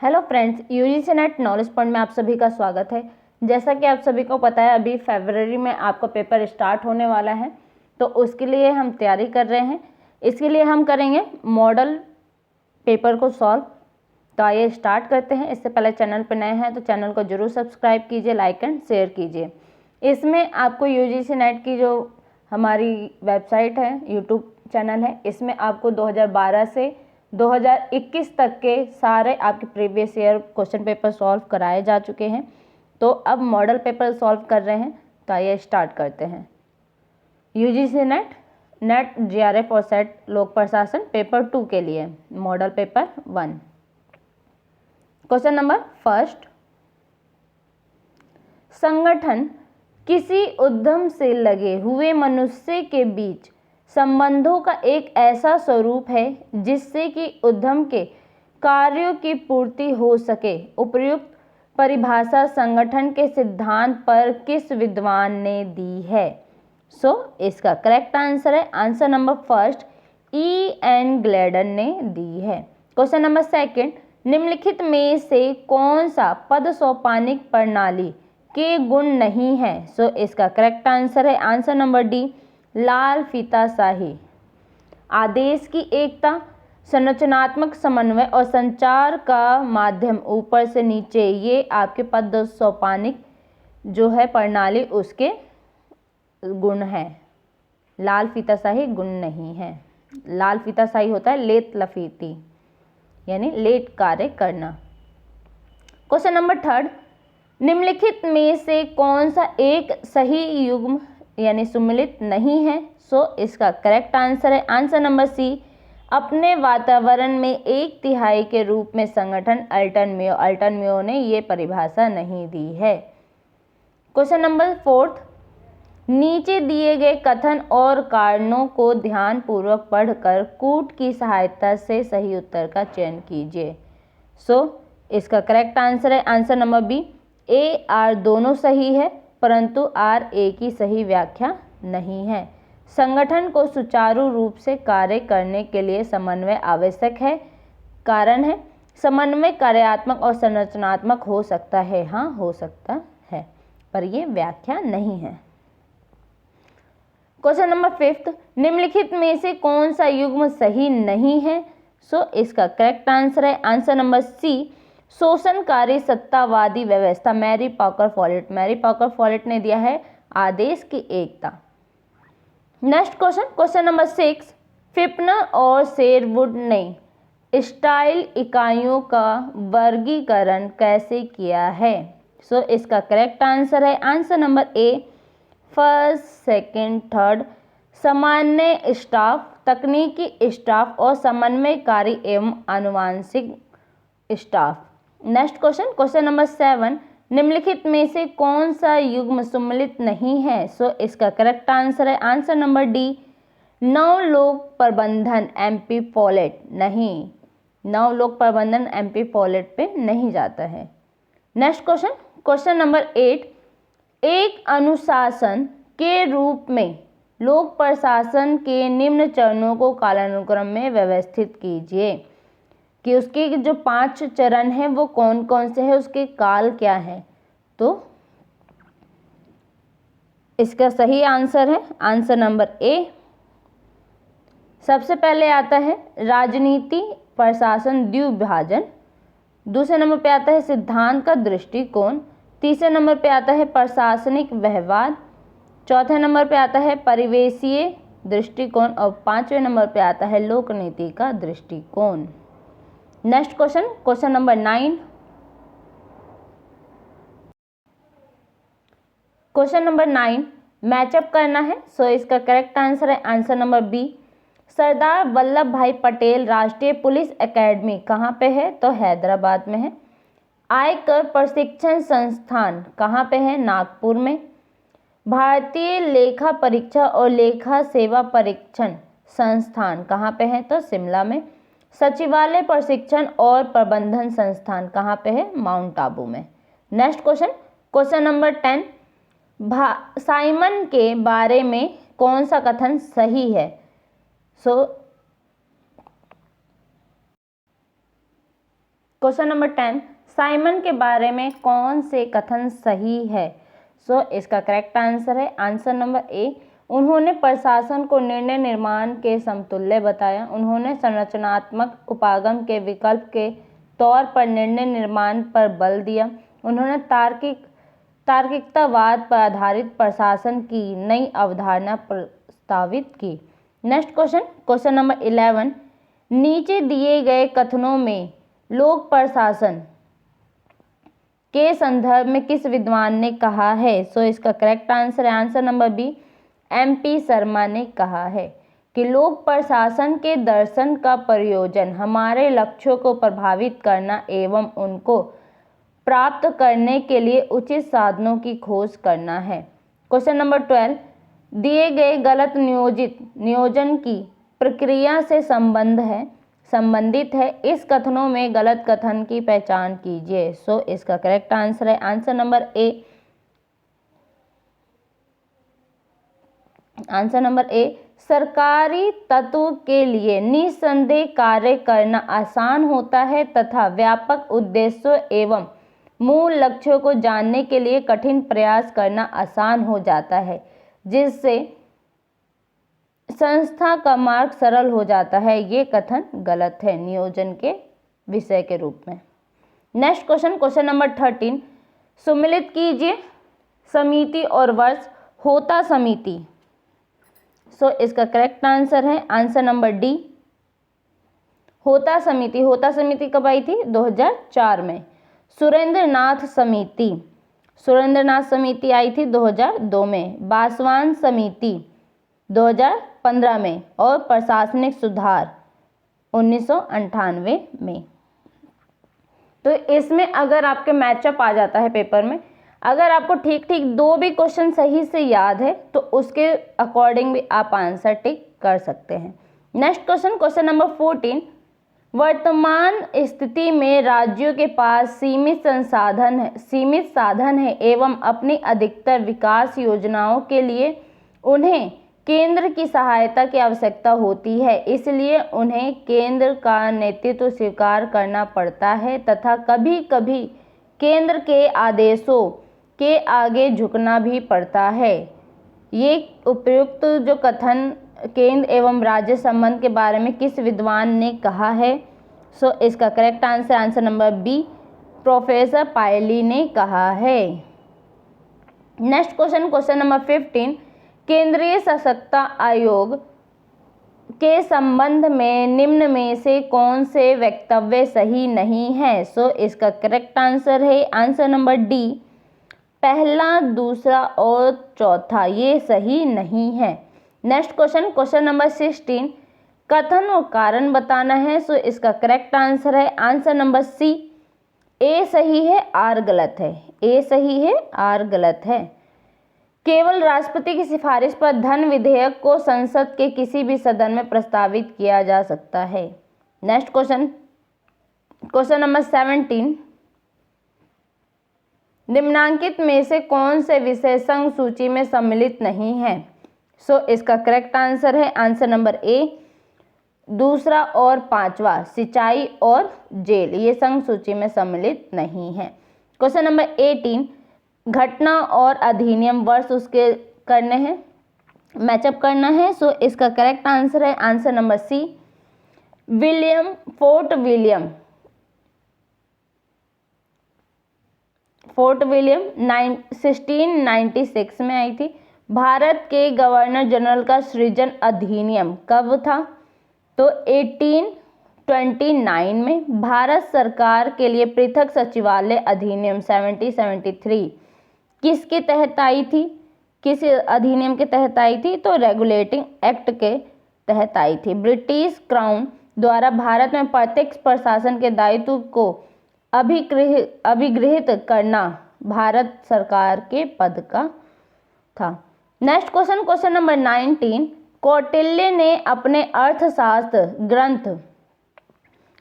Hello friends, UGC net knowledge point में आप सभी का स्वागत है। जैसा कि आप सभी को पता है, अभी फरवरी में आपका पेपर स्टार्ट होने वाला है, तो उसके लिए हम तैयारी कर रहे हैं। इसके लिए हम करेंगे मॉडल पेपर को सॉल्व। तो आइए स्टार्ट करते हैं। इससे पहले चैनल पर नए हैं तो चैनल को जरूर सब्सक्राइब कीजिए, लाइक एंड शेयर कीजिए। इसमें आपको यूजीसी नेट की जो हमारी वेबसाइट है, यूट्यूब चैनल है, इसमें आपको 2012 से 2021 तक के सारे आपके previous year question paper solve कराए जा चुके हैं। तो अब मॉडल पेपर सॉल्व कर रहे हैं। तो आइए स्टार्ट करते हैं। यूजीसी नेट जीआरएफ और सेट लोक प्रशासन पेपर 2 के लिए model paper 1। Question number first, संगठन किसी उद्यम से लगे हुए मनुष्य के बीच संबंधों का एक ऐसा स्वरूप है जिससे कि उद्यम के कार्यों की पूर्ति हो सके। उपर्युक्त परिभाषा संगठन के सिद्धांत पर किस विद्वान ने दी है? इसका करेक्ट आंसर है आंसर नंबर फर्स्ट, E.N. ग्लेडन ने दी है। क्वेश्चन नंबर सेकंड, निम्नलिखित में से कौन सा पद सोपानिक प्रणाली के गुण नहीं है? इसका करेक्ट आंसर है आंसर नंबर डी, लाल फीताशाही। आदेश की एकता, संरचनात्मक समन्वय और संचार का माध्यम ऊपर से नीचे, ये आपके पद सोपानिक जो है प्रणाली उसके गुण है। लाल फीताशाही गुण नहीं है। लाल फीताशाही होता है लेत लफीती, यानी लेट कार्य करना। क्वेश्चन नंबर थर्ड, निम्नलिखित में से कौन सा एक सही युग्म यानी सुमेलित नहीं है? इसका करेक्ट आंसर है आंसर नंबर सी, अपने वातावरण में 1/3 के रूप में संगठन। अल्टन मेयो ने ये परिभाषा नहीं दी है। क्वेश्चन नंबर फोर्थ, नीचे दिए गए कथन और कारणों को ध्यान पूर्वक पढ़कर कूट की सहायता से सही उत्तर का चयन कीजिए। इसका करेक्ट आंसर है answer number B, A R दोनों सही है, परंतु आर ए की सही व्याख्या नहीं है। संगठन को सुचारू रूप से कार्य करने के लिए समन्वय आवश्यक है। कारण है, समन्वय कार्यात्मक और संरचनात्मक हो सकता है। हाँ, हो सकता है, पर यह व्याख्या नहीं है। क्वेश्चन नंबर फिफ्थ, निम्नलिखित में से कौन सा युग्म सही नहीं है? इसका करेक्ट आंसर है आंसर नंबर सी, शोषणकारी सत्तावादी व्यवस्था। मैरी पॉकर फॉलेट ने दिया है आदेश की एकता। नेक्स्ट क्वेश्चन नंबर 6, फिप्नर और शेरवुड ने स्टाइल इकाइयों का वर्गीकरण कैसे किया है? इसका करेक्ट आंसर है answer number A, first, second, third. सामान्य स्टाफ, तकनीकी स्टाफ और समन्वयकारी एवं आनुवांशिक स्टाफ। नेक्स्ट क्वेश्चन नंबर 7, निम्नलिखित में से कौन सा युग्म सम्मिलित नहीं है? इसका करेक्ट आंसर है आंसर नंबर डी, नव लोक प्रबंधन एमपी फॉलेट नहीं। नव लोक प्रबंधन एमपी फॉलेट पे नहीं जाता है। नेक्स्ट क्वेश्चन नंबर 8, एक अनुशासन के रूप में लोक प्रशासन के निम्न चरणों को कालानुक्रम में व्यवस्थित कीजिए कि उसके जो 5 चरण हैं वो कौन कौन से हैं, उसके काल क्या है? इसका सही आंसर है आंसर नंबर ए। सबसे पहले आता है राजनीति प्रशासन द्विभाजन। दूसरे नंबर पे आता है सिद्धांत का दृष्टिकोण। तीसरे नंबर पे आता है प्रशासनिक व्यवहार। चौथे नंबर पे आता है परिवेशीय दृष्टिकोण और 5वें नंबर पे आता है लोक नीति का दृष्टिकोण। Next question number 9, question number 9 matchup करना है। इसका करेक्ट आंसर है answer number B, Sardar Vallabh Bhai Patel राष्ट्रीय पुलिस एकेडमी कहाँ पे है? हैदराबाद में है। आयकर प्रशिक्षण संस्थान कहाँ पे है? नागपुर में। भारतीय लेखा परीक्षा और लेखा सेवा परीक्षण संस्थान कहाँ पे है? शिमला में। सचिवालय प्रशिक्षण और प्रबंधन संस्थान कहाँ पे है? माउंट आबू में। नेक्स्ट क्वेश्चन नंबर 10, साइमन के बारे में कौन सा कथन सही है? क्वेश्चन नंबर 10, साइमन के बारे में कौन से कथन सही है? सो इसका करेक्ट आंसर है आंसर नंबर ए, उन्होंने प्रशासन को निर्णय निर्माण के समतुल्य बताया। उन्होंने संरचनात्मक उपागम के विकल्प के तौर पर निर्णय निर्माण पर बल दिया। उन्होंने तार्किकतावाद पर आधारित प्रशासन की नई अवधारणा प्रस्तावित की। नेक्स्ट क्वेश्चन नंबर 11, नीचे दिए गए कथनों में लोक प्रशासन के संदर्भ में किस विद्वान ने कहा है? सो इसका करेक्ट आंसर है answer number B, MP Sharma ने कहा है कि लोक प्रशासन के दर्शन का प्रयोजन हमारे लक्ष्यों को प्रभावित करना एवं उनको प्राप्त करने के लिए उचित साधनों की खोज करना है। क्वेश्चन नंबर 12, दिए गए गलत नियोजन की प्रक्रिया से संबंधित है, इस कथनों में गलत कथन की पहचान कीजिए। सो इसका करेक्ट आंसर है answer number A, answer number A, सरकारी तत्व के लिए निस्संदेह कार्य करना आसान होता है तथा व्यापक उद्देश्यों एवं मूल लक्ष्यों को जानने के लिए कठिन प्रयास करना आसान हो जाता है, जिससे संस्था का मार्ग सरल हो जाता है। ये कथन गलत है नियोजन के विषय के रूप में। नेक्स्ट क्वेश्चन नंबर 13, सुमिलित कीजिए समिति और वर्ष। होता समिति, सो इसका करेक्ट आंसर है आंसर नंबर डी, होता समिति कब आई थी? 2004 में। सुरेंद्रनाथ समिति आई थी 2002 में। बासवान समिति 2015 में और प्रशासनिक सुधार 1998 में। तो इसमें अगर आपके मैचअप आ जाता है पेपर में, अगर आपको ठीक दो भी क्वेश्चन सही से याद है तो उसके अकॉर्डिंग भी आप आंसर टिक कर सकते हैं। नेक्स्ट क्वेश्चन नंबर 14, वर्तमान स्थिति में राज्यों के पास सीमित साधन है एवं अपनी अधिकतर विकास योजनाओं के लिए उन्हें केंद्र की सहायता की आवश्यकता होती है, इसलिए उन्हें केंद्र का नेतृत्व स्वीकार करना पड़ता है तथा कभी-कभी केंद्र के आदेशों के आगे झुकना भी पड़ता है। ये उपयुक्त जो कथन केंद्र एवं राज्य संबंध के बारे में किस विद्वान ने कहा है? सो इसका correct answer number B, professor Pylee ने कहा है। नेक्स्ट क्वेश्चन नंबर 15, केंद्रीय सशक्ता आयोग के संबंध में निम्न में से कौन से वक्तव्य सही नहीं है? सो इसका करेक्ट आंसर है आंसर नंबर डी, पहला, दूसरा और चौथा ये सही नहीं है। नेक्स्ट क्वेश्चन नंबर 16, कथन और कारण बताना है। सो इसका करेक्ट आंसर है आंसर नंबर सी, ए सही है आर गलत है। ए सही है आर गलत है। केवल राष्ट्रपति की सिफारिश पर धन विधेयक को संसद के किसी भी सदन में प्रस्तावित किया जा सकता है। नेक्स्ट क्वेश्चन नंबर 17, निम्नांकित में से कौन से विषय संघ सूची में सम्मिलित नहीं है? सो इसका करेक्ट आंसर है आंसर नंबर ए, दूसरा और पांचवा, सिंचाई और जेल, ये संघ सूची में सम्मिलित नहीं है। क्वेश्चन नंबर 18, घटना और अधिनियम वर्ष उसके करने हैं, मैचअप करना है। सो इसका करेक्ट आंसर है answer number C, Fort William 1696 में आई थी। भारत के गवर्नर जनरल का सृजन अधिनियम कब था? तो 1829 में। भारत सरकार के लिए पृथक सचिवालय अधिनियम 1773 किसके तहत आई थी? किस अधिनियम के तहत आई थी? तो रेगुलेटिंग एक्ट के तहत आई थी। ब्रिटिश क्राउन द्वारा भारत में प्रत्यक्ष प्रशासन के दायित्व को अभिगृहित करना भारत सरकार के पद का था। नेक्स्ट क्वेश्चन नंबर 19, कौटिल्य ने अपने अर्थशास्त्र ग्रंथ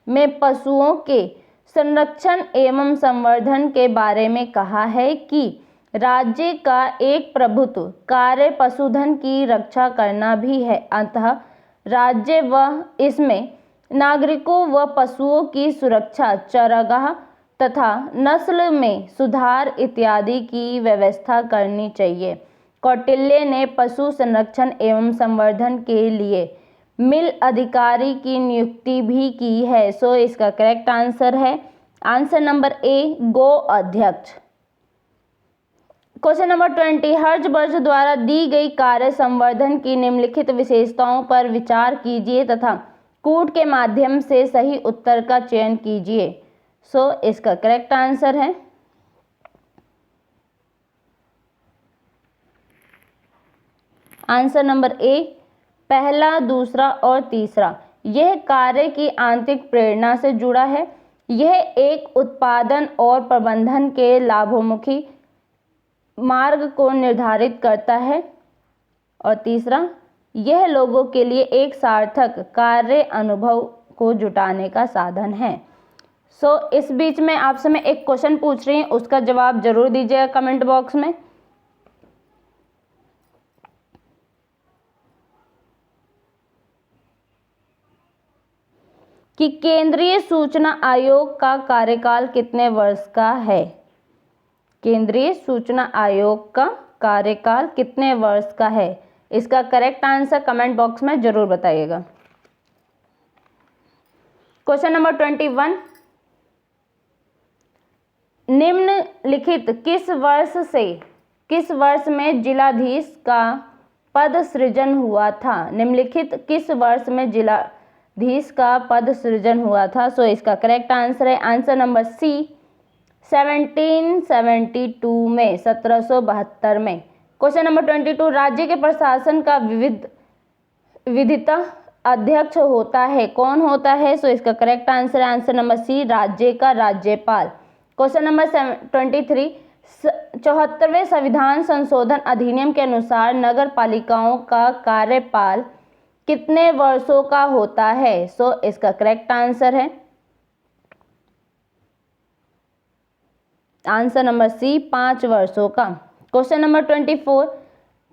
में पशुओं के संरक्षण एवं संवर्धन के बारे में कहा है कि राज्य का एक प्रभुत्व कार्य पशुधन की रक्षा करना भी है, अतः राज्य व इसमें नागरिकों व पशुओं की सुरक्षा, चारागाह तथा नस्ल में सुधार इत्यादि की व्यवस्था करनी चाहिए। कौटिल्य ने पशु संरक्षण एवं संवर्धन के लिए मिल अधिकारी की नियुक्ति भी की है। सो इसका करेक्ट आंसर है आंसर नंबर ए, गो अध्यक्ष। क्वेश्चन नंबर 20, हर्षवर्धन द्वारा दी गई कार्य संवर्धन की निम्नलिखित विशेषताओं पर विचार कीजिए तथा कूट के माध्यम से सही उत्तर का चयन कीजिए। सो इसका करेक्ट आंसर है आंसर नंबर ए, पहला, दूसरा और तीसरा। यह कार्य की आंतरिक प्रेरणा से जुड़ा है। यह एक उत्पादन और प्रबंधन के लाभोन्मुखी मार्ग को निर्धारित करता है। और तीसरा, यह लोगों के लिए एक सार्थक कार्य अनुभव को जुटाने का साधन है। सो इस बीच में आपसे मैं एक क्वेश्चन पूछ रही हूँ, उसका जवाब जरूर दीजिएगा कमेंट बॉक्स में। कि केंद्रीय सूचना आयोग का कार्यकाल कितने वर्ष का है? केंद्रीय सूचना आयोग का कार्यकाल कितने वर्ष का है? इसका करेक्ट आंसर कमेंट बॉक्स में जरूर बताइएगा। क्वेश्चन नंबर 21, निम्नलिखित किस वर्ष में जिलाधीश का पद सृजन हुआ था? निम्नलिखित किस वर्ष में जिलाधीश का पद सृजन हुआ था? सो इसका करेक्ट आंसर है आंसर नंबर सी, 1772 में, 1772 में। क्वेश्चन नंबर 22, राज्य के प्रशासन का विधिता अध्यक्ष होता है, कौन होता है? सो इसका करेक्ट आंसर है आंसर नंबर सी, राज्य का राज्यपाल। क्वेश्चन नंबर 23, 74वें संविधान संशोधन अधिनियम के अनुसार नगर पालिकाओं का कार्यकाल कितने वर्षों का होता है? सो इसका करेक्ट आंसर है आंसर नंबर सी, 5 वर्षों का। क्वेश्चन नंबर 24,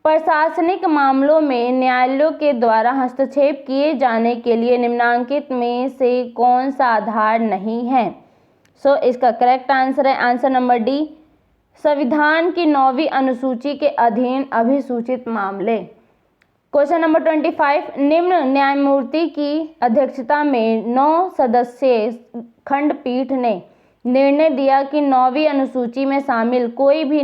प्रशासनिक मामलों में न्यायालयों के द्वारा हस्तक्षेप किए जाने के लिए निम्नांकित में से कौन सा आधार नहीं है? सो इसका करेक्ट आंसर है आंसर नंबर डी, संविधान की 9वीं अनुसूची के अधीन अभिसूचित मामले। क्वेश्चन नंबर 25, निम्न न्यायमूर्ति की अध्यक्षता में 9 सदस्यीय खंडपीठ ने निर्णय दिया कि 9वीं अनुसूची में शामिल कोई भी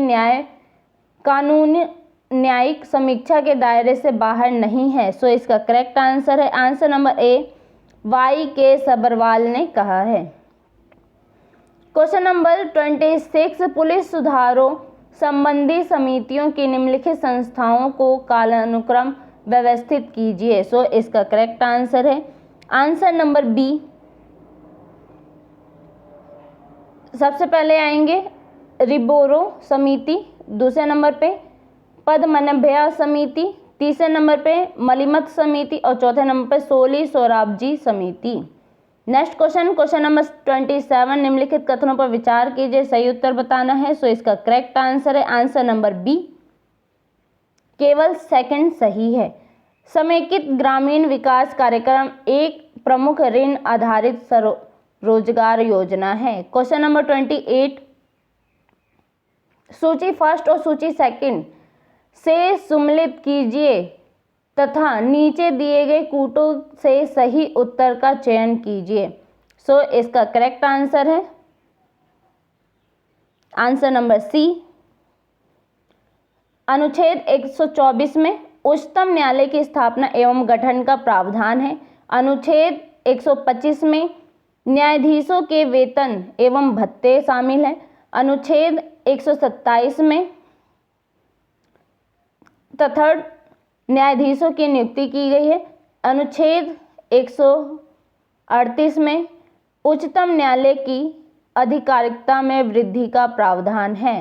कानूनी न्यायिक समीक्षा के दायरे से बाहर नहीं है। सो इसका करेक्ट आंसर है आंसर नंबर ए, वाई के सब्रवाल ने कहा है। क्वेश्चन नंबर 26, पुलिस सुधारों संबंधी समितियों की निम्नलिखित संस्थाओं को कालानुक्रम व्यवस्थित कीजिए। सो इसका करेक्ट आंसर है आंसर नंबर बी। सबसे पहले आएंगे रिबोरो समिति, दूसरे नंबर पे पद्मनाभया समिति, तीसरे नंबर पे मलिमत समिति और चौथे नंबर पे सोली सोराबजी समिति। नेक्स्ट क्वेश्चन नंबर 27, निम्नलिखित कथनों पर विचार कीजिए, सही उत्तर बताना है। सो इसका करेक्ट आंसर है आंसर नंबर बी, केवल सेकंड सही है। समेकित ग्रामीण विकास कार्यक्रम एक प्रमुख ऋण आधारित रोजगार योजना है। क्वेश्चन नंबर 28, सूची फर्स्ट और सूची सेकंड से सम्मिलित कीजिए तथा नीचे दिए गए कूटों से सही उत्तर का चयन कीजिए। सो इसका करेक्ट आंसर है आंसर नंबर सी। अनुच्छेद 124 में उच्चतम न्यायालय की स्थापना एवं गठन का प्रावधान है। अनुच्छेद 125 में न्यायाधीशों के वेतन एवं भत्ते शामिल हैं। अनुच्छेद 127 में तथा न्यायाधीशों की नियुक्ति की गई है। अनुच्छेद 138 में उच्चतम न्यायालय की आधिकारिकता में वृद्धि का प्रावधान है।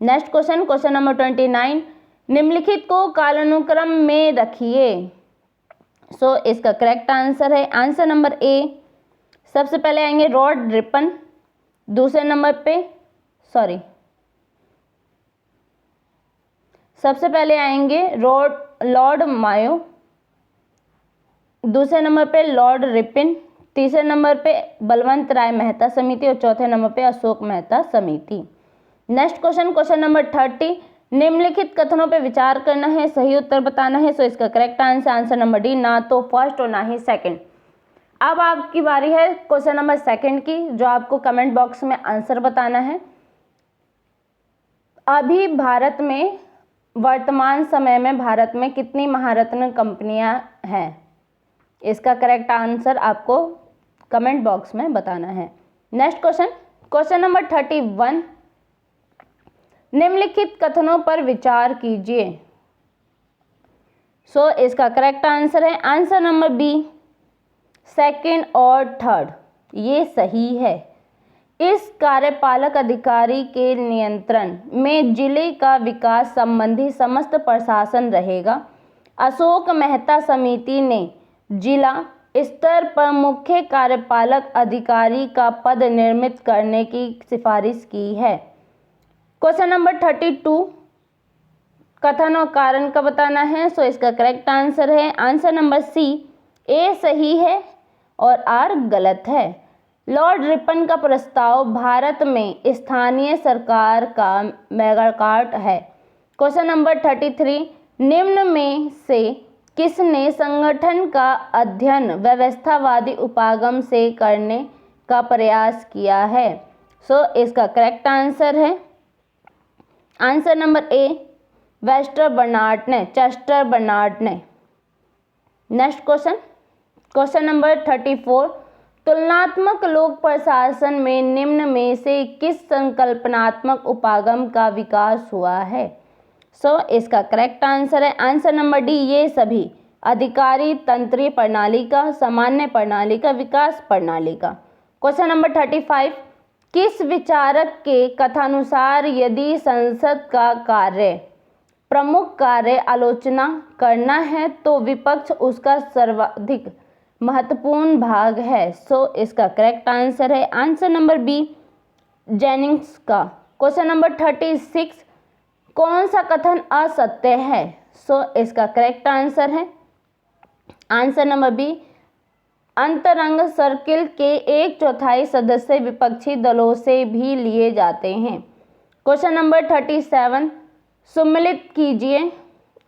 नेक्स्ट क्वेश्चन नंबर 29, निम्नलिखित को कालानुक्रम में रखिए। सो इसका करेक्ट आंसर है आंसर नंबर ए। सबसे पहले आएंगे रॉड रिपन, दूसरे नंबर पे सबसे पहले आएंगे लॉर्ड मायो, दूसरे नंबर पे लॉर्ड रिपन, तीसरे नंबर पे बलवंत राय मेहता समिति और चौथे नंबर पे अशोक मेहता समिति। नेक्स्ट क्वेश्चन नंबर 30, निम्नलिखित कथनों पे विचार करना है, सही उत्तर बताना है। सो इसका करेक्ट आंसर नंबर डी, ना तो फर्स्ट और ना ही सेकंड। अब आपकी बारी है क्वेश्चन नंबर सेकंड की, जो आपको कमेंट बॉक्स में आंसर बताना है। अभी भारत में वर्तमान समय में भारत में कितनी महारत्न कंपनियां हैं? इसका करेक्ट आंसर आपको कमेंट बॉक्स में बताना है। नेक्स्ट क्वेश्चन नंबर 31, निम्नलिखित कथनों पर विचार कीजिए। सो इसका करेक्ट आंसर है आंसर नंबर बी, सेकंड और थर्ड, ये सही है। इस कार्यपालक अधिकारी के नियंत्रण में जिले का विकास संबंधी समस्त प्रशासन रहेगा। अशोक मेहता समिति ने जिला स्तर पर मुख्य कार्यपालक अधिकारी का पद निर्मित करने की सिफारिश की है। क्वेश्चन नंबर 32, कथन और कारण का बताना है। सो इसका करेक्ट आंसर है आंसर नंबर सी, ए सही है और आर गलत है। लॉर्ड रिपन का प्रस्ताव भारत में स्थानीय सरकार का मेगाकार्ट है। क्वेश्चन नंबर 33, निम्न में से किसने संगठन का अध्ययन व्यवस्थावादी उपागम से करने का प्रयास किया है? सो इसका करेक्ट आंसर है answer number A, Chester Barnard ने। नेक्स्ट क्वेश्चन नंबर 34, तुलनात्मक लोक प्रशासन में निम्न में से किस संकल्पनात्मक उपागम का विकास हुआ है? सो इसका करेक्ट आंसर है आंसर नंबर डी, ये सभी अधिकारी तंत्रीय प्रणाली का, सामान्य प्रणाली का, विकास प्रणाली का। क्वेश्चन नंबर 35, किस विचारक के कथानुसार यदि संसद का कार्य प्रमुख कार्य आलोचना करना है तो विपक्ष उसका सर्वाधिक महत्वपूर्ण भाग है? सो इसका करेक्ट आंसर है आंसर नंबर बी, जेनिंग्स का। क्वेश्चन नंबर 36, कौन सा कथन असत्य है? सो इसका करेक्ट आंसर है आंसर नंबर बी, अंतरंग सर्किल के 1/4 सदस्य विपक्षी दलों से भी लिए जाते हैं। क्वेश्चन नंबर 37, सम्मिलित कीजिए,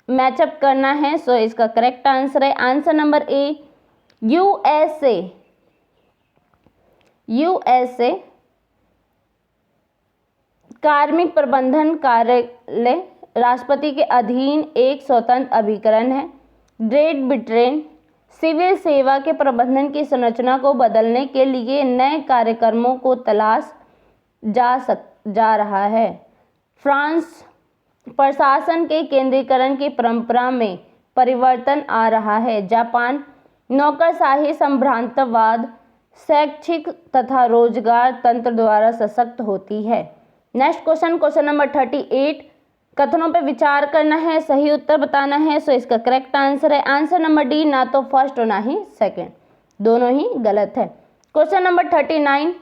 मैचअप करना है। सो इसका करेक्ट आंसर है आंसर नंबर ए, यूएसए कार्मिक प्रबंधन कार्यालय राष्ट्रपति के अधीन एक स्वतंत्र अभिकरण है। ग्रेट ब्रिटेन सिविल सेवा के प्रबंधन की संरचना को बदलने के लिए नए कार्यक्रमों को तलाश जा रहा है। फ्रांस प्रशासन के केंद्रीकरण की परंपरा में परिवर्तन आ रहा है। जापान नौकरशाही संभ्रांतवाद शैक्षिक तथा रोजगार तंत्र द्वारा सशक्त होती है। नेक्स्ट क्वेश्चन नंबर 38, कथनों पे विचार करना है, सही उत्तर बताना है। सो इसका करेक्ट आंसर है आंसर नंबर डी, ना तो फर्स्ट और ना ही सेकंड, दोनों ही गलत है। क्वेश्चन नंबर 39,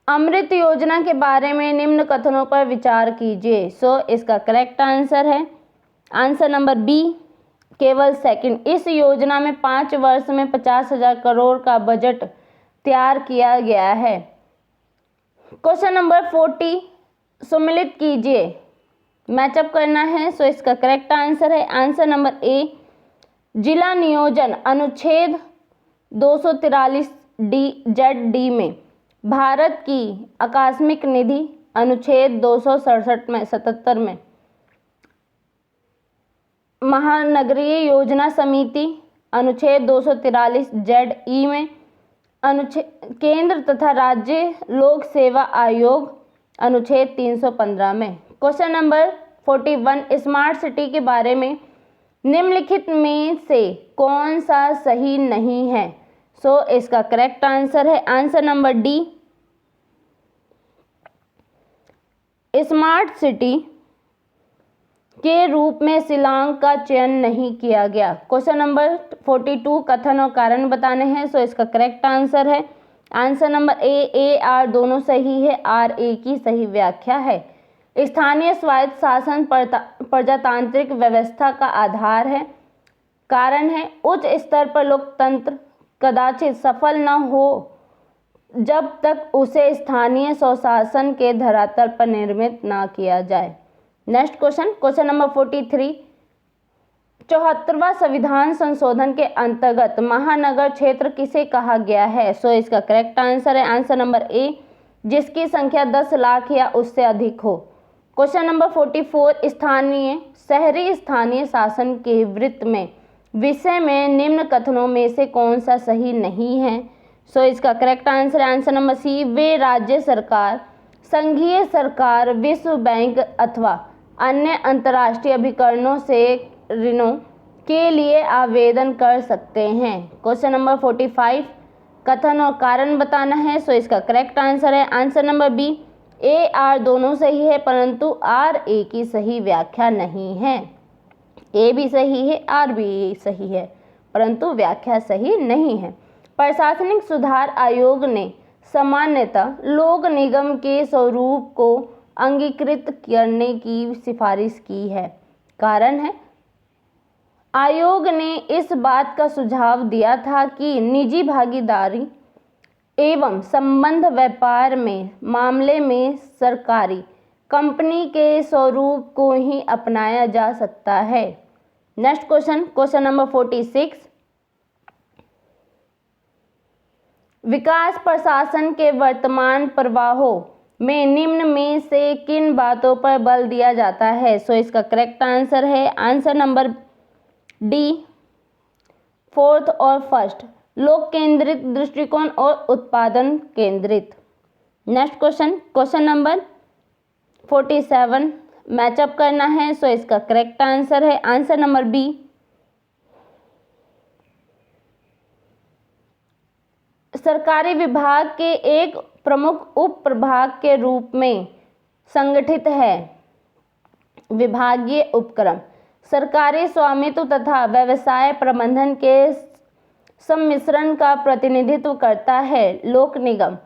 अमृत योजना के बारे में निम्न कथनों पर विचार कीजिए। सो इसका करेक्ट आंसर है आंसर नंबर बी, केवल सेकंड। इस योजना में 5 वर्ष में 50,000 करोड़ का बजट तैयार किया गया है। क्वेश्चन नंबर 40, सम्मिलित कीजिए, मैचअप करना है। सो इसका करेक्ट आंसर है आंसर नंबर ए, जिला नियोजन अनुच्छेद 243 ZD में भारत की आकस्मिक निधि अनुच्छेद 267 में महानगरीय योजना समिति अनुच्छेद 243 ZE में केंद्र तथा राज्य लोक सेवा आयोग अनुच्छेद 315 में। क्वेश्चन नंबर 41, स्मार्ट सिटी के बारे में निम्नलिखित में से कौन सा सही नहीं है? सो इसका करेक्ट आंसर है answer number D, smart city के रूप में शिलांग का चयन नहीं किया गया। क्वेश्चन नंबर 42, कथन और कारण बताने हैं। सो इसका करेक्ट आंसर है आंसर नंबर ए, आर दोनों सही है, आर ए की सही व्याख्या है। स्थानीय स्वायत्त शासन प्रजातांत्रिक व्यवस्था का आधार है, कारण है उच्च स्तर पर लोकतंत्र कदाचित सफल न हो जब तक उसे स्थानीय स्वशासन के धरातल पर निर्मित न किया जाए। नेक्स्ट क्वेश्चन, क्वेश्चन नंबर 43, 74वां संविधान संशोधन के अंतर्गत महानगर क्षेत्र किसे कहा गया है? सो इसका करेक्ट आंसर है आंसर नंबर ए, जिसकी संख्या 10 लाख या उससे अधिक हो। क्वेश्चन नंबर 44, शहरी स्थानीय शासन के वृत्त में विषय में निम्न कथनों में से कौन सा सही नहीं है? सो इसका करेक्ट आंसर है आंसर नंबर सी, वे राज्य सरकार, संघीय सरकार, विश्व बैंक अथवा अन्य अंतर्राष्ट्रीय अभिकरणों से ऋणों के लिए आवेदन कर सकते हैं। क्वेश्चन नंबर 45, कथन और कारण बताना है। सो इसका करेक्ट आंसर है answer number B, A R दोनों सही है परंतु आर ए की सही व्याख्या नहीं है। ए भी सही है, आर भी सही है परंतु व्याख्या सही नहीं है। प्रशासनिक सुधार आयोग ने सामान्यतः लोक निगम के स्वरूप को अंगीकृत करने की सिफारिश की है। कारण है, आयोग ने इस बात का सुझाव दिया था कि निजी भागीदारी एवं संबंध व्यापार में मामले में सरकारी कंपनी के स्वरूप को ही अपनाया जा सकता है। नेक्स्ट क्वेश्चन, क्वेश्चन नंबर 46, विकास प्रशासन के वर्तमान प्रवाहों में निम्न में से किन बातों पर बल दिया जाता है? सो इसका करेक्ट आंसर है आंसर नंबर डी, फोर्थ और फर्स्ट, लोक केंद्रित दृष्टिकोण और उत्पादन केंद्रित। Next question, question number 47, matchup करना है। सो इसका करेक्ट आंसर है आंसर नंबर बी, सरकारी विभाग के एक प्रमुख उप प्रभाग के रूप में संगठित है। विभागीय उपक्रम सरकारी स्वामित्व तथा व्यवसाय प्रबंधन के सम्मिश्रण का प्रतिनिधित्व करता है। लोक निगम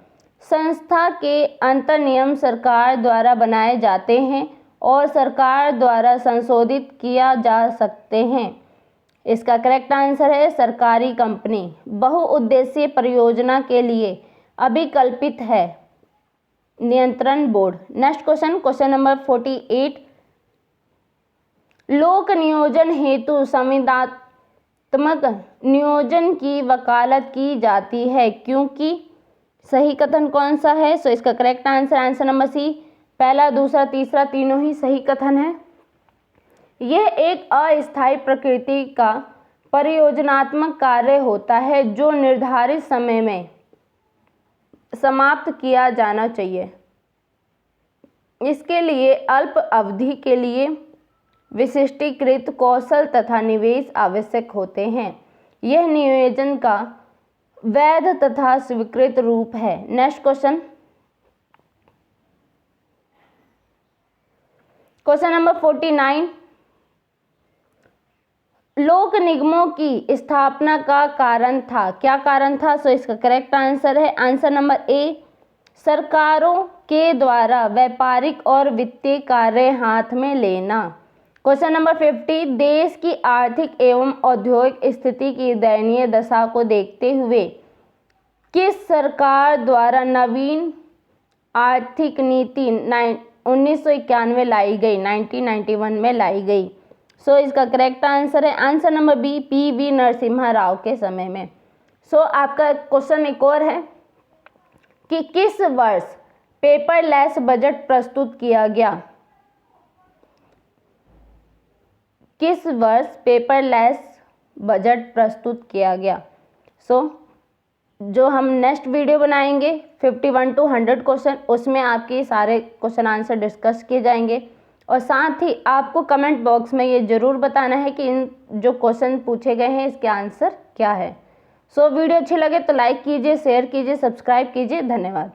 संस्था के अंतर्नियम सरकार द्वारा बनाए जाते हैं और सरकार द्वारा संशोधित किया जा सकते हैं। इसका करेक्ट आंसर है सरकारी कंपनी बहुउद्देशीय परियोजना के लिए अभिकल्पित है। नियंत्रण board. Next question, question number 48, लोक नियोजन हेतु संविदात्मक नियोजन की वकालत की जाती है क्योंकि सही कथन कौन सा है? सो इसका correct answer answer number C, पहला, दूसरा, तीसरा तीनों ही सही कथन है। यह एक अस्थायी प्रकृति का परियोजनात्मक कार्य होता है जो निर्धारित समय में समाप्त किया जाना चाहिए। इसके लिए अल्प अवधि के लिए विशिष्टीकृत कौशल तथा निवेश आवश्यक होते हैं। यह नियोजन का वैध तथा स्वीकृत रूप है। नेक्स्ट क्वेश्चन, क्वेश्चन नंबर 49, लोक निगमों की स्थापना का कारण था, क्या कारण था? सो इसका करेक्ट आंसर है आंसर नंबर ए, सरकारों के द्वारा व्यापारिक और वित्तीय कार्य हाथ में लेना। क्वेश्चन नंबर 50, देश की आर्थिक एवं औद्योगिक स्थिति की दयनीय दशा को देखते हुए किस सरकार द्वारा नवीन आर्थिक नीति 1991 लाई गई, 1991 में लाई गई? सो इसका करेक्ट आंसर है answer number B, P V. Narasimha Rao के समय में। सो आपका क्वेश्चन एक और है कि किस वर्ष पेपरलेस बजट प्रस्तुत किया गया? किस वर्ष पेपरलेस बजट प्रस्तुत किया गया? सो जो हम नेक्स्ट वीडियो बनाएंगे 51 to 100 क्वेश्चन, उसमें आपके सारे क्वेश्चन आंसर डिस्कस किए जाएंगे और साथ ही आपको कमेंट बॉक्स में ये ज़रूर बताना है कि इन जो क्वेश्चन पूछे गए हैं इसके आंसर क्या है। सो वीडियो अच्छी लगे तो लाइक कीजिए, शेयर कीजिए, सब्सक्राइब कीजिए। धन्यवाद।